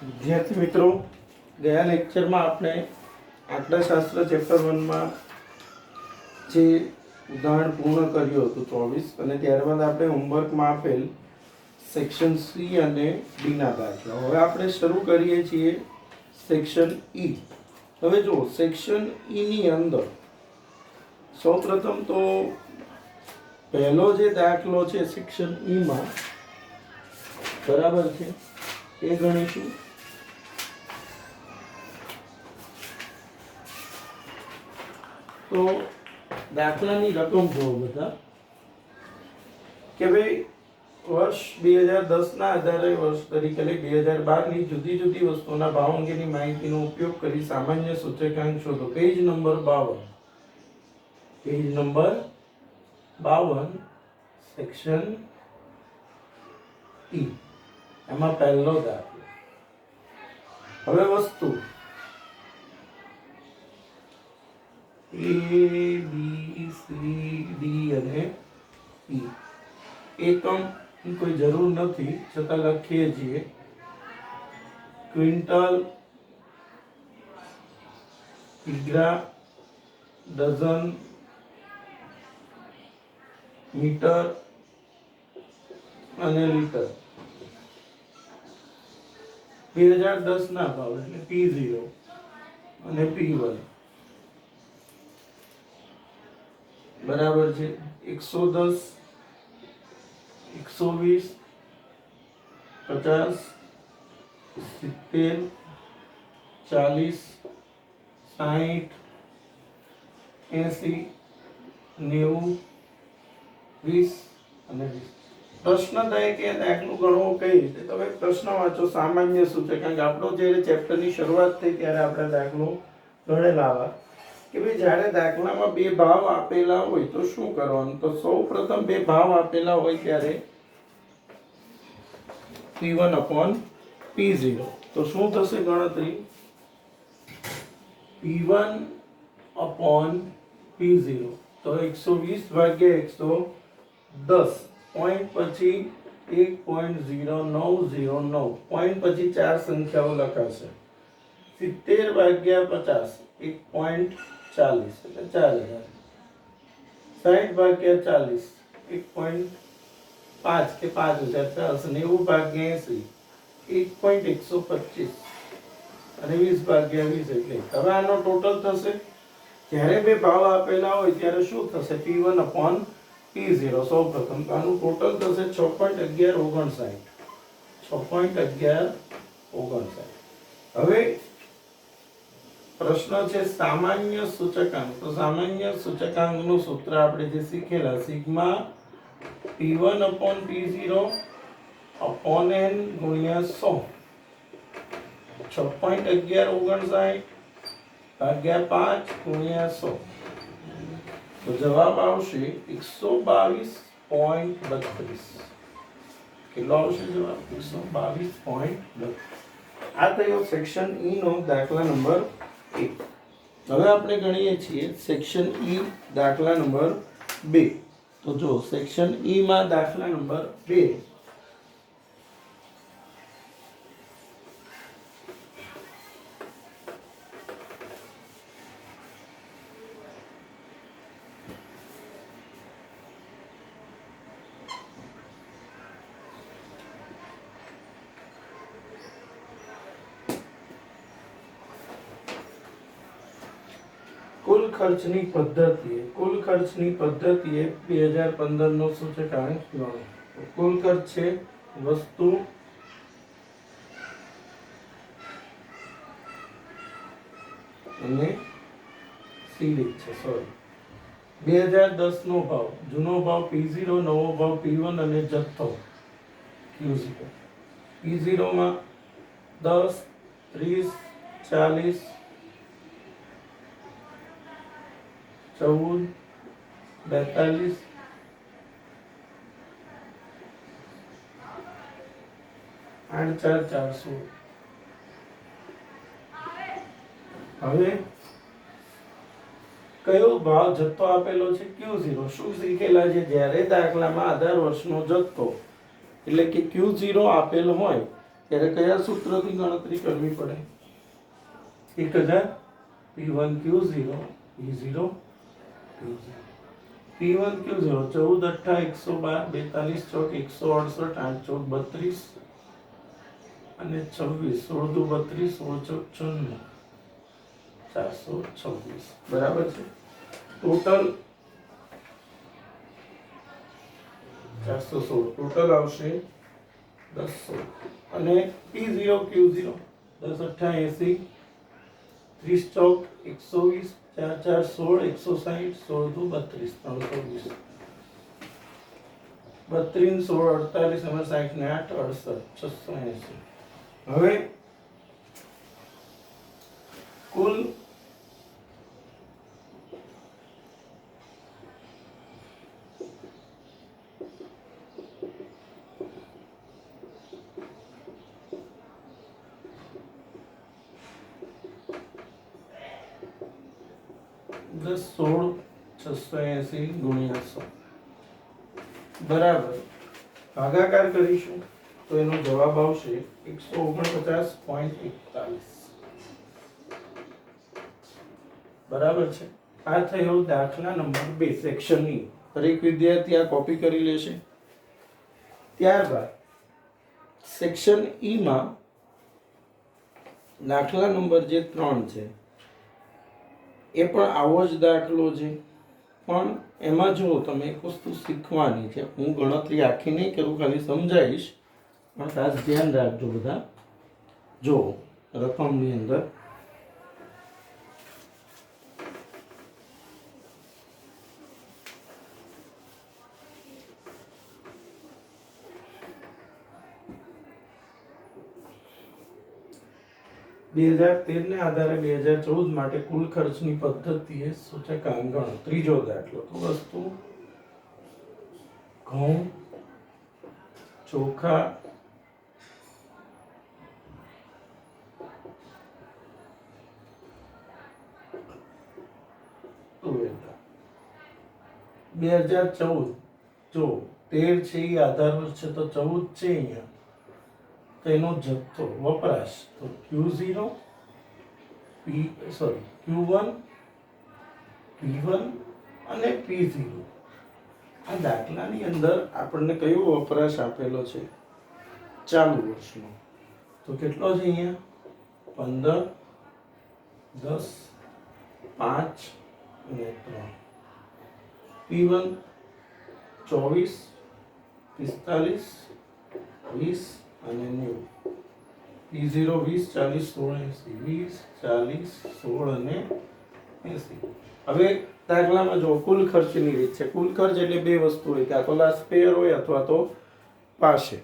વિદ્યાર્થી મિત્રો, ગયા લેક્ચરમાં આપણે આંકડાશાસ્ત્ર ચેપ્ટર 1 માં જે ઉદાહરણ પૂર્ણ કર્યું હતું 24, અને ત્યારબાદ આપણે હોમવર્કમાં આપેલ સેક્શન સી અને ડી ના દાખલા. હવે આપણે શરૂ કરીએ છીએ સેક્શન ઈ. હવે જો સેક્શન ઈ ની અંદર સૌપ્રથમ તો પહેલો જે દાખલો છે સેક્શન ઈ માં, બરાબર છે, એ ગણીશું. તો દાખલાની રકમ જુઓ બધા કે ભાઈ વર્ષ 2010 ના આધારે વર્ષ તરીકે લઈ 2012 ની જુદી જુદી વસ્તુઓના ભાવ અંગેની માહિતીનો ઉપયોગ કરી સામાન્ય સૂચકાંક શોધો. પેજ નંબર 52 સેક્શન ઈ, એમાં પહેલો દાખલો. હવે વસ્તુ A, B, C, D અને E. એકમની કોઈ જરૂર નથી, છતાં લખીએ છીએ. ક્વિન્ટલ, કિગ્રા, ડઝન, મીટર અને લીટર. 2010 ના ભાવ એટલે P0 અને P1 બરાબર છે 110, 120, 50, 70, 40, 60, 80, 90, 20 અને 20. પ્રશ્ન થાય કે દાખલું ગણવું કઈ રીતે? તમે પ્રશ્ન વાંચો. સામાન્ય સૂચકાંક આપણો જ્યારે ચેપ્ટરની શરૂઆત થઈ ત્યારે આપણે દાખલો ગણેલા હતા કે ભાઈ જ્યારે દાખલામાં બે ભાવ આપેલા હોય તો શું કરવાનું. તો સૌ પ્રથમ બે ભાવ આપેલા હોય ત્યારે P1 upon P0. તો શું થશે ગણતરી? P1 upon P0 તો 120 ભાગ્યા 110, પોઈન્ટ પછી 1.0909, પોઈન્ટ પછી ચાર સંખ્યાઓ લખાશે. 70 ભાગ્યા 50, 1.40 એટલે 4000. 60 ભાગ્યા 40, 1.5 કે 5000 ચાલશે. 90 ભાગ્યા 80, 1.125 અને 20 ભાગ્યા 20 એટલે. હવે આનો ટોટલ થશે. જ્યારે બે ભાવ આપેલા હોય ત્યારે શું થશે? P1 upon P0. સૌ પ્રથમ આનું ટોટલ થશે 6.1159. 6.1159. હવે પ્રશ્ન છે સામાન્ય સૂચકાંક. તો સામાન્ય સૂચકાંકનું સૂત્ર આપણે જે શીખેલા, sigma P1 upon P0 upon n ગુણ્યા 100. 6.1159 ભાગ્યા 5 ગુણ્યા 100. તો જવાબ આવશે 122.32. કેટલો આવશે જવાબ? 122.32. આ થયો સેક્શન ઈ નો દાખલા નંબર 1. હવે આપણે ગણીએ છીએ સેક્શન ઈ દાખલા નંબર 2. તો જો સેક્શન ઈ માં દાખલા નંબર 2. કુલ ખર્ચની પદ્ધતિએ 2015 નો સૂચકાંક ગણો. કુલ ખર્ચ છે વસ્તુ અને સીડી છે. 2010 નો ભાવ, જૂનો ભાવ P0, નવો ભાવ P1 અને જથ્થો Q0. P0 માં 10, 30, 40, 14, 42, 8,400. હવે કયો ભાવ જથ્થો આપેલો છે? Q0. શું શીખેલા છે? જ્યારે દાખલામાં આધાર વર્ષનો જથ્થો એટલે કે Q0 આપેલ હોય ત્યારે કયા સૂત્રથી ગણતરી કરવી પડે? 1000 P1 Q0 P0 Q0 P1 Q0 14 8 112 42 ચોક 168 8 ચોક 32 અને 26 16 દુ 32 16 ચોક 94 426 બરાબર છે. ટોટલ 416 ટોટલ આવશે 10 અને P0 Q0 10 8 80 30 ચોક 120 4 4 16 160 16 દુ 32 320 32 16 48 60 ને 8 68 680. હવે કુલ દસ 16 680 ગુણ્યા 100 બરાબર ભાગાકાર કરીશું તો એનો જવાબ આવશે 149.41. બરાબર છે. આ થયો દાખલા નંબર 2 સેક્શન ઈ. દરેક વિદ્યાર્થી આ કોપી કરી લેશે. ત્યારબાદ સેક્શન ઈ માં દાખલા નંબર જે 3 છે એ પણ આવો જ દાખલો છે, પણ એમાં જો તમે એક વસ્તુ શીખવાની છે. હું ગણતરી આખી નહીં કરું, ખાલી સમજાવીશ, પણ ખાસ ધ્યાન રાખજો બધા. જો રકમની અંદર ને આધારે 2014 માટે કુલ ખર્ચની પદ્ધતિએ સૂચકાંક ગણો. ત્રીજો દાખલો તો વસ્તુ ઘઉં, ચોખા, તુવેર. 2014 જો 13 છે એ આધાર વર્ષ છે તો 14 છે અહીંયા, તો એનો જથ્થો વપરાશ તો Q0 Q1 P1 અને P0. આ દાખલાની અંદર આપણને કયો વપરાશ આપેલો છે? ચાલુ વર્ષનો. તો કેટલો છે અહીંયા? 15 10 5 અને 3. P1 24 45 20 અને 90. P0 20 40 16 80 20 40 16 અને 80. હવે દાખલામાં જો કુલ ખર્ચની રીત છે. કુલ ખર્ચ એટલે બે વસ્તુ હોય, કાં તો લાસ્ટ પેયર હોય અથવા તો પાસે.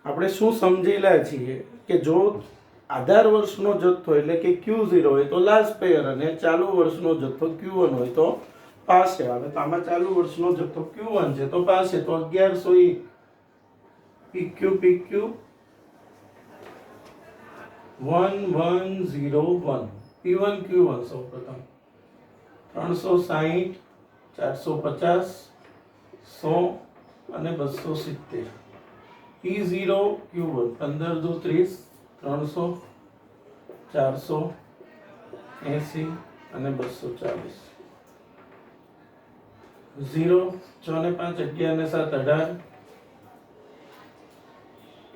આપણે શું સમજેલા છીએ કે જો આધાર વર્ષનો જથ્થો એટલે કે Q0 હોય તો લાસ્ટ પેયર અને ચાલુ વર્ષનો જથ્થો Q1 હોય તો પાસે આવે. તો આમાં ચાલુ વર્ષનો જથ્થો Q1 છે તો પાસે, તો 1100 PQ 1101 P1 Q1 સૌ પ્રથમ 360 450 100 અને 270. P0 Q1 15 દુ 30 300 480 અને 240. 0 6 ને 5 11 ને 7 18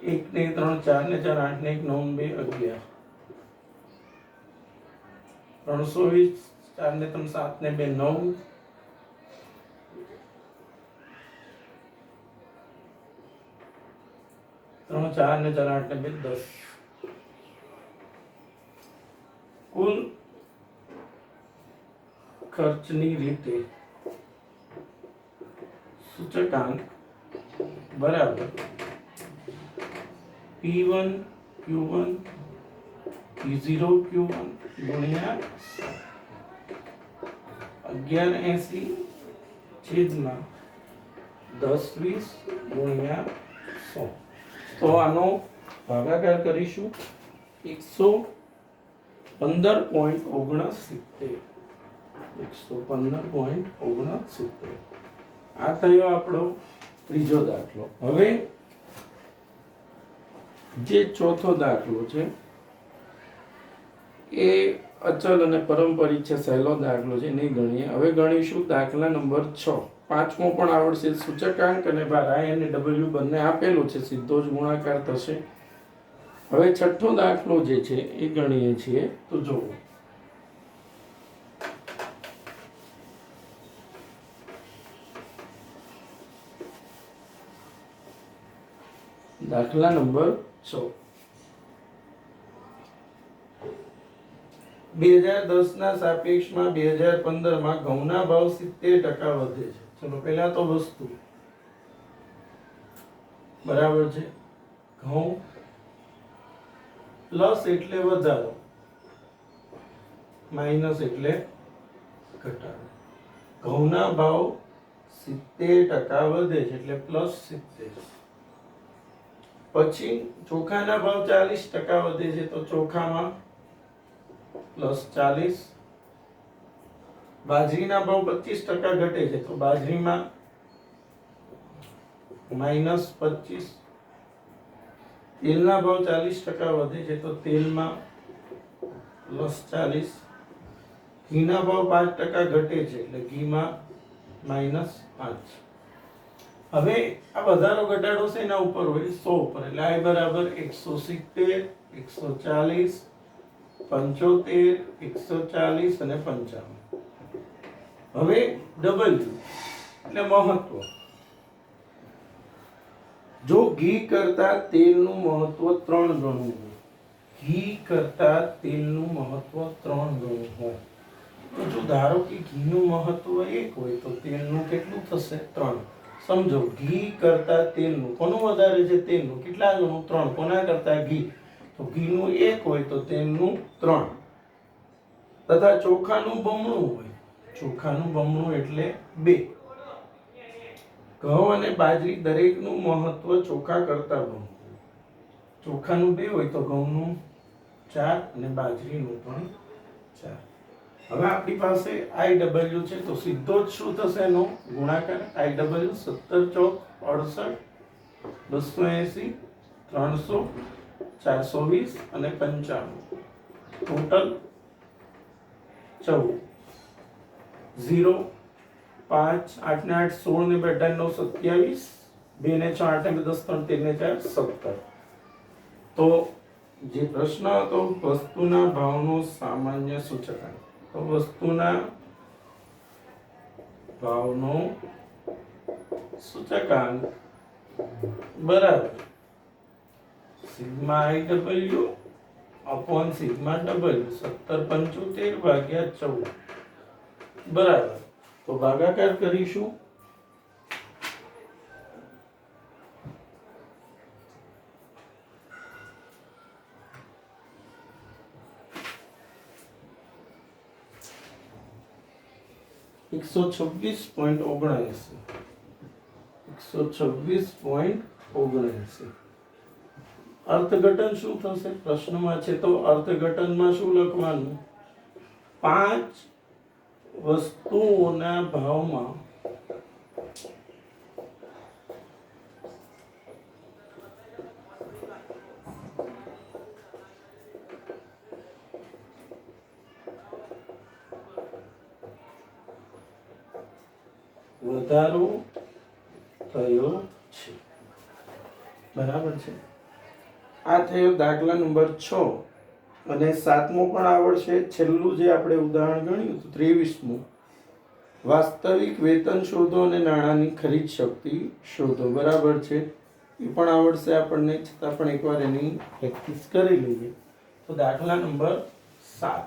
1 ને 3 4 ને 4 8 ને 1 9 2 11 320 4 ને 3 7 ને 2 9 3 4 ને 4 8 ને 2 10. કુલ ખર્ચની રીતે સૂચકાંક બરાબર P1 Q1 P0 Q1 ગુણ્યા 1180 છેદમાં 10 20 ગુણ્યા 100. તો આનો ભાગાકાર કરીશું 115.69. 115.69. આ થયો આપણો ત્રીજો દાખલો. હવે જે ચોથો દાખલો છે એ અચલ અને પારંપરિક છે, સહેલો દાખલો છે, નહીં ગણીએ. હવે ગણીશું દાખલા નંબર 6. પાંચમો પણ આવડશે. સૂચકાંક અને ભાર I અને W બંને આપેલું છે, સીધો જ ગુણાકાર થશે. હવે છઠ્ઠો દાખલો જે છે એ ગણીએ છીએ. તો જુઓ, દાખલા નંબર 6. 2010 ના સાપેક્ષમાં 2015 માં ઘઉંના ભાવ 70% વધે છે. ચલો પહેલા તો વસ્તુ બરાબર છે. ઘઉં પ્લસ એટલે વધારો, માઇનસ એટલે ઘટાડો. ઘઉંના ભાવ 70% વધે છે એટલે પ્લસ 70. પછી ચોખાના ભાવ 40% વધે છે તો ચોખામાં પ્લસ 40. બાજરીના ભાવ 25% ઘટે છે તો બાજરીમાં માઇનસ 25. તેલના ભાવ 40% વધે છે તો તેલમાં પ્લસ 40. ઘીના ભાવ 5% ઘટે છે એટલે ઘીમાં માઇનસ 5. હવે આ વધારો ઘટાડો છે એના ઉપર હોય 100 ઉપર, એટલે I બરાબર 170, 140, 75, 140 અને 55. હવે W એટલે મહત્વ. જો ઘી કરતા તેલનું મહત્વ 3 ગણું હોય, ઘી કરતા તેલનું મહત્વ 3 ગણું હોય, તો જો ધારો કે ઘીનું મહત્વ 1 હોય તો તેલનું કેટલું થશે? 3. સમજો, ઘી કરતા તેલનું કોનું વધારે છે? તેલનું. કેટલા ગણું? 3. કોના કરતા? ઘી. તો ઘીનું 1 હોય તો તેલનું 3. તથા ચોખાનું બમણું હોય, ચોખાનું બમણું એટલે 2. ઘઉં અને બાજરી દરેકનું મહત્વ ચોખા કરતા બમણું. ચોખાનું 2 હોય તો ઘઉંનું 4 અને બાજરીનું પણ 4. હવે આપણી પાસે IW છે તો સીધો જ શું થશે એનો ગુણાકાર? IW 17 ચોક 68, 280, 300, 420 અને 95. ટોટલ 14. 0, 5, 8 ને 8 16 ને 2 9 27, 2 ને 6 8 ને 10 3 13 ને 4 17. તો જે પ્રશ્ન હતો વસ્તુના ભાવનો સામાન્ય સૂચકાંક, તો વસ્તુના ભાવનો સૂચકાંક બરાબર sigma IW upon sigma W, 1775 ભાગ્યા 14 બરાબર. તો ભાગાકાર કરીશું. $126.79. અર્થઘટન શું થશે પ્રશ્નમાં છે? તો અર્થઘટનમાં શું લખવાનું? 5 વસ્તુઓના ભાવમાં વધારો થયો છે. બરાબર છે. આ થયો દાખલા નંબર 6. અને 7મો પણ આવડશે. છેલ્લું જે આપણે ઉદાહરણ ગણ્યું હતું 23મું, વાસ્તવિક વેતન શોધો અને નાણાંની ખરીદ શક્તિ શોધો. બરાબર છે. એ પણ આવડશે આપણને, છતાં પણ એકવાર એની પ્રેક્ટિસ કરી લઈએ. તો દાખલા નંબર 7.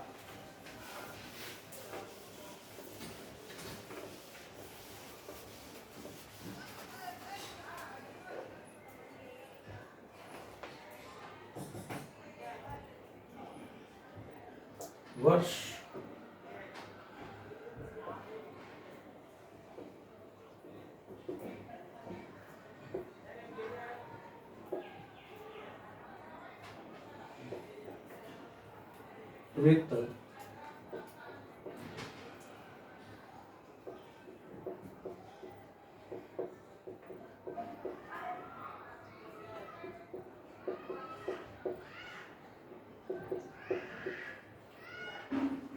વર્ષ વેતન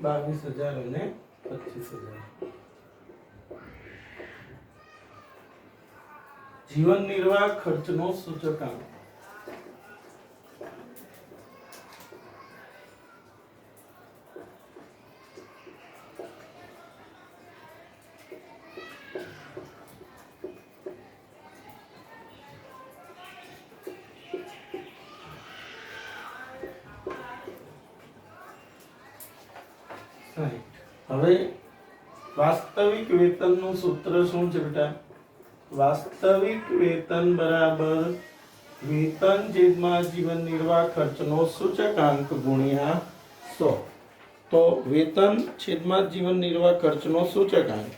22,000 અને 25,000. જીવન નિર્વાહ ખર્ચનો સૂચકાંક. હવે વાસ્તવિક વેતનનું સૂત્ર શું છે બેટા? વાસ્તવિક વેતન બરાબર વેતન છેદમાં જીવન નિર્વાહ ખર્ચનો સૂચકાંક ગુણ્યા 100. તો વેતન છેદમાં જીવન નિર્વાહ ખર્ચનો સૂચકાંક,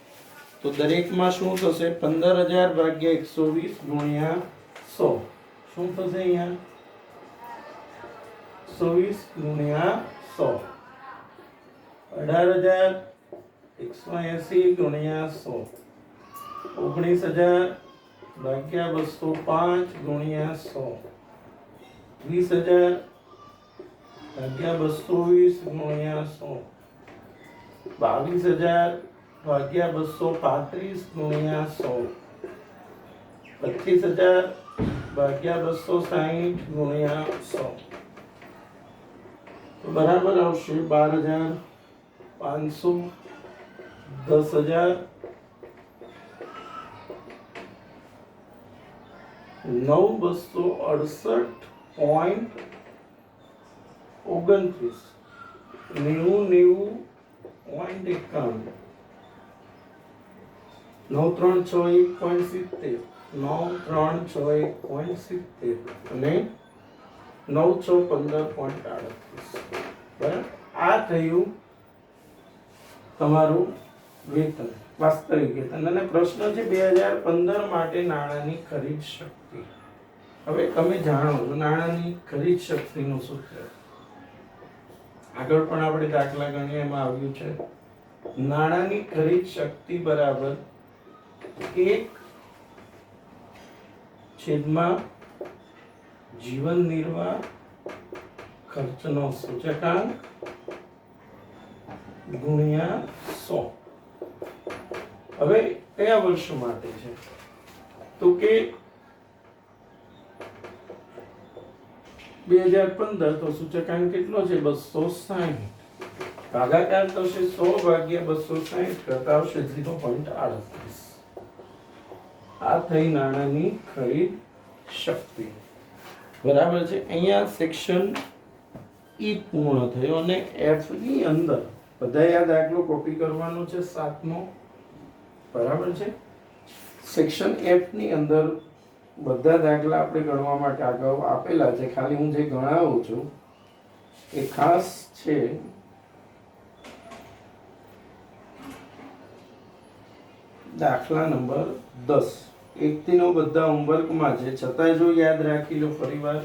તો દરેકમાં શું થશે? 15,000 ભાગ્યા 120 ગુણ્યા 100. શું થશે અહીંયા? 120 ગુણ્યા 100. 18,180 ગુણ્યા 100. 19,000 ભાગ્યા 205 ગુણ્યા 100. 20,000 ભાગ્યા 220 ગુણ્યા 100. 22,000 ભાગ્યા 235 ગુણ્યા 100. 25,000 ભાગ્યા 260 ગુણ્યા 100. તો બરાબર આવશે 12,500. 10,000 9,268.29. 90.91. 9361.70. 9361.70 અને 915.38. બરાબર, આ થયું તમારું વેતન, વાસ્તવિક વેતન. અને પ્રશ્ન છે 2015 માટે નાણાંની ખરીદ શક્તિ. હવે તમે જાણો છો નાણાંની ખરીદ શક્તિનું સૂત્ર. આગળ પણ આપણે દાખલા ગણીએ એમાં આવ્યું છે. નાણાંની ખરીદ શક્તિ બરાબર 1 છેદમાં જીવન નિર્વાહ ખર્ચનો સૂચકાંક ગુણ્યા 100. હવે કયા વર્ષ માટે છે? તો કે 2015. તો સૂચકાંક કેટલો છે? 260. ભાગાકાર થશે 100 ભાગ્યા 260 કરતા આવશે 0.38. આ થઈ નાણાંની ખરીદ શક્તિ. બરાબર છે. અહીંયા સેક્શન ઈ પૂર્ણ થયો અને એફ ની અંદર બધાએ આ દાખલો કોપી કરવાનો છે 7મો. બરાબર છે. સેક્શન એફ ની અંદર બધા દાખલા આપણે ગણવા માટે અગાઉ આપેલા છે. ખાલી હું જે ગણાવું છું એ ખાસ છે દાખલા નંબર 10. 1 થી 9 બધા હોમવર્કમાં છે, છતાંય જો યાદ રાખી લો ફરીવાર.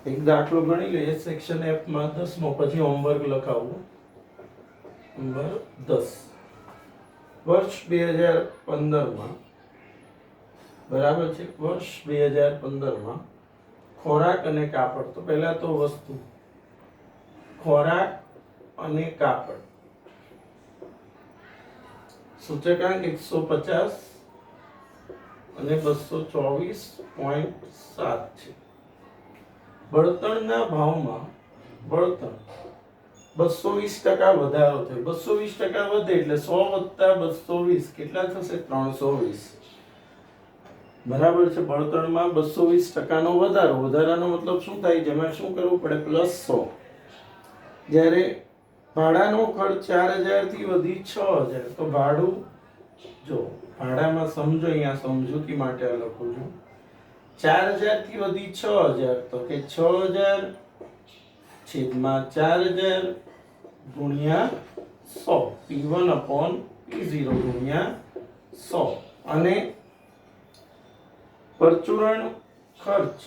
એક દાખલો ગણી લઈએ સેક્શન એફ માં 10મો, પછી હોમવર્ક લખાવું. નંબર 10. વર્ષ 2015 માં, બરાબર છે, વર્ષ 2015 માં ખોરાક અને કાપડ. તો પહેલા તો વસ્તુ ખોરાક અને કાપડ સૂચકાંક 150 અને 224.7 છે. બળતણના ભાવમાં બળતણ 220% વધારો થયો. 220% વધે એટલે 100 + 220 કેટલા થશે? 320. બરાબર છે. બળતણમાં 220% નો વધારો. વધારાનો મતલબ શું થાય? જેમાં શું કરવું પડે? +100. જ્યારે ભાડાનો ખર્ચ 4,000 થી વધી 6,000. તો ભાડું જો ભાડામાં સમજો, અહીંયા સમજૂતી માટે આ લખું છું. 4,000 થી વધી 6,000. તો કે 6,000 છેદમાં 4,000 ગુણ્યા 100. P1/P0 ગુણ્યા 100. અને પરચુરણ ખર્ચ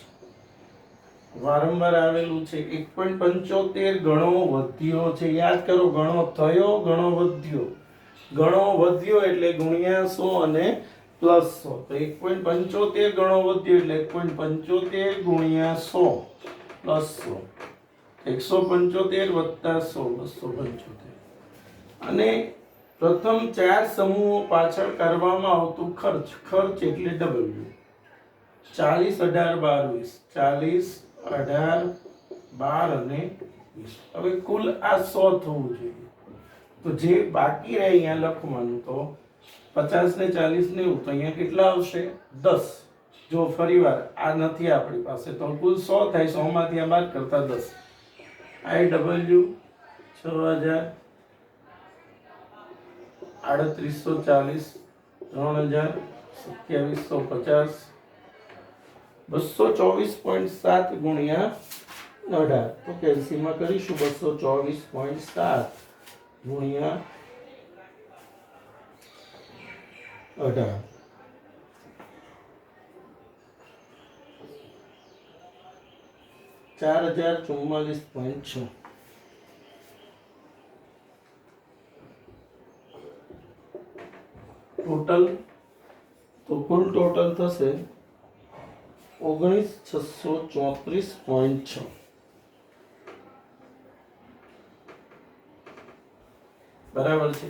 વારંવાર આવેલું છે. 1.75 ગણો વધ્યો છે. યાદ કરો, ગણો થયો, ગણો વધ્યો. ગણો વધ્યો એટલે ગુણ્યા 100 અને પ્લસ 100, તો 1.75 ગણો વધ્યો એટલે 1.75 ગુણ્યા 100 પ્લસ 100, 175 વત્તા 100 275. અને પ્રથમ 4 સમૂહો પાછળ કરવામાં આવતું ખર્ચ એટલે W 40 18 12 20, 40 18 12 અને 20. હવે કુલ આ 100 થવું જોઈએ, તો જે બાકી રહે અહીંયા લખવાનું, તો 50 ને 40 90, તો અહીંયા કેટલા આવશે 10. જો ફરીવાર આ નથી આપણી પાસે, તો કુલ 100 થાય, 100 માંથી આ બાદ કરતા 10. IW 6000 3840 3000 2750 224.7 ગુણ્યા 18, તો કેલ્સીમાં કરીશું 224.7 ગુણ્યા 18, 4044.6. ટોટલ, તો કુલ ટોટલ થશે 19634.6. બરાબર છે.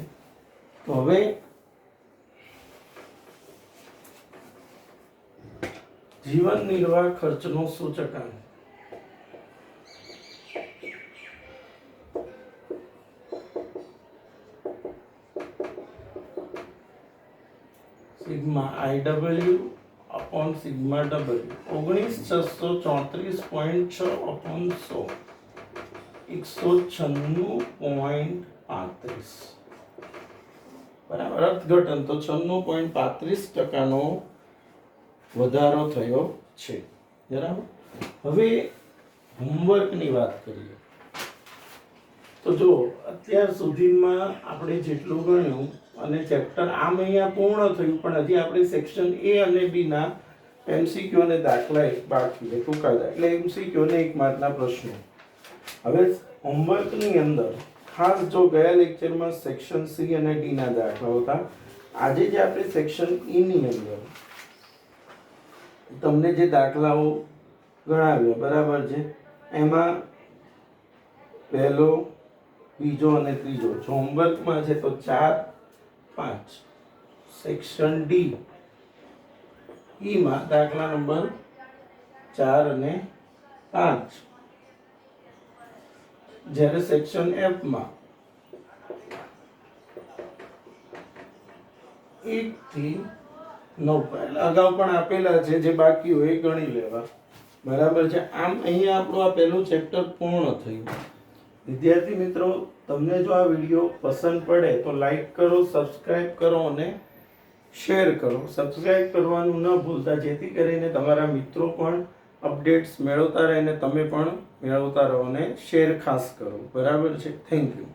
તો હવે જીવન નિર્વાહ ખર્ચનો સૂચકાંક sigma IW upon sigma W 19634.6 upon 100 196.35. બરાબર. અર્થઘટન તો 96.35% વધારો થયો છે. બરાબર. હવે હોમવર્કની વાત કરીએ તો જો અત્યાર સુધીમાં આપણે જેટલું ગણ્યું અને ચેપ્ટર આમ અહીંયા પૂર્ણ થયું, પણ હજી આપણે સેક્શન A અને B ના MCQ અને દાખલા એક બાકી છે, ટૂંકા એટલે MCQ અને 1 માર્કના પ્રશ્નો. હવે હોમવર્કની અંદર ખાસ જો ગયા લેક્ચરમાં સેક્શન C અને D ના દાખલાઓ હતા, આજે જે આપણે સેક્શન E ની અંદર તમને જે દાખલાઓ ગણાવ્યા, બરાબર છે, એમાં પહેલો, બીજો અને ત્રીજો જો હોમવર્કમાં છે તો 4 5. સેક્શન D E માં દાખલા નંબર 4 અને 5, જ્યારે સેક્શન F માં 1 થી 9 અગાઉ પણ આપેલા છે, જે બાકી હોય એ ગણી લેવા. બરાબર છે. આમ અહીંયા આપણું આ પહેલું ચેપ્ટર પૂર્ણ થયું. વિદ્યાર્થી મિત્રો, તમને જો આ વિડીયો પસંદ પડે તો લાઈક કરો, સબસ્ક્રાઇબ કરો અને શેર કરો. સબસ્ક્રાઇબ કરવાનું ન ભૂલતા, જેથી કરીને તમારા મિત્રો પણ અપડેટ્સ મેળવતા રહે અને તમે પણ મેળવતા રહો, અને શેર ખાસ કરો. બરાબર છે. Thank you.